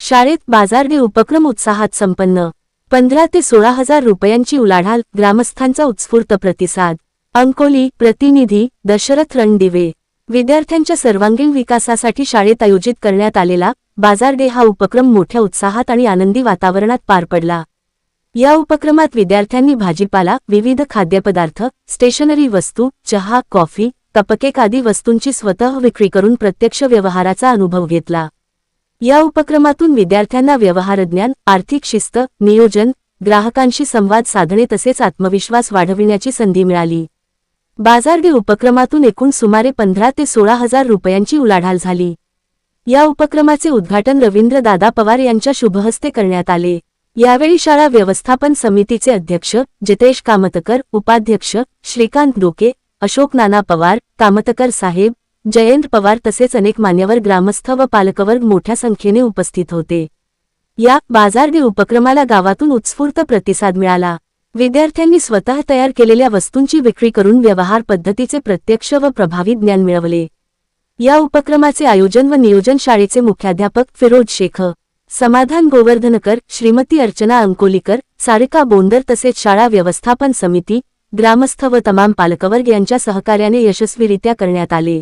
शाळेत बाजारडे उपक्रम उत्साहात संपन्न. 15 ते 16,000 रुपयांची उलाढाल, ग्रामस्थांचा उत्स्फूर्त प्रतिसाद. अंकोली. प्रतिनिधी दशरथ रणदिवे. विद्यार्थ्यांच्या सर्वांगीण विकासासाठी शाळेत आयोजित करण्यात आलेला बाजारडे हा उपक्रम मोठ्या उत्साहात आणि आनंदी वातावरणात पार पडला. या उपक्रमात विद्यार्थ्यांनी भाजीपाला, विविध खाद्यपदार्थ, स्टेशनरी वस्तू, चहा, कॉफी, कपकेक आदी वस्तूंची स्वतः विक्री करून प्रत्यक्ष व्यवहाराचा अनुभव घेतला. या उपक्रमातून विद्यार्थ्यांना व्यवहारज्ञान, आर्थिक शिस्त, नियोजन, ग्राहकांशी संवाद साधणे तसेच आत्मविश्वास वाढविण्याची संधी मिळाली. बाजारडे उपक्रमातून एकूण सुमारे 15 ते 16,000 रुपयांची उलाढाल झाली. या उपक्रमाचे उद्घाटन रवींद्रदादा पवार यांच्या शुभहस्ते करण्यात आले. यावेळी शाळा व्यवस्थापन समितीचे अध्यक्ष जितेश कामतकर, उपाध्यक्ष श्रीकांत डोके, अशोक नाना पवार, कामतकर साहेब, जयंत पवार तसेच अनेक मान्यवर ग्रामस्थ व पालकवर्ग मोठ्या संख्येने उपस्थित होते. या बाजारडे उपक्रमाला गावातून उत्स्फूर्त प्रतिसाद मिळाला. विद्यार्थ्यांनी स्वतः तयार केलेल्या वस्तूंची विक्री करून व्यवहार पद्धतीचे प्रत्यक्ष व प्रभावी ज्ञान मिळवले. या उपक्रमाचे आयोजन व नियोजन शाळेचे मुख्याध्यापक फिरोज शेख, समाधान गोवर्धनकर, श्रीमती अर्चना अंकोलीकर, सारिका बोंदर तसेच शाळा व्यवस्थापन समिती, ग्रामस्थ व तमाम पालकवर्ग यांच्या सहकार्याने यशस्वीरित्या करण्यात आले.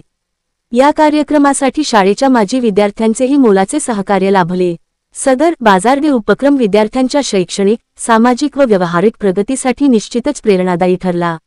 या कार्यक्रमासाठी शाळेच्या माजी विद्यार्थ्यांचेही मोलाचे सहकार्य लाभले. सदर बाजारडे उपक्रम विद्यार्थ्यांच्या शैक्षणिक, सामाजिक व व्यावहारिक प्रगतीसाठी निश्चितच प्रेरणादायी ठरला.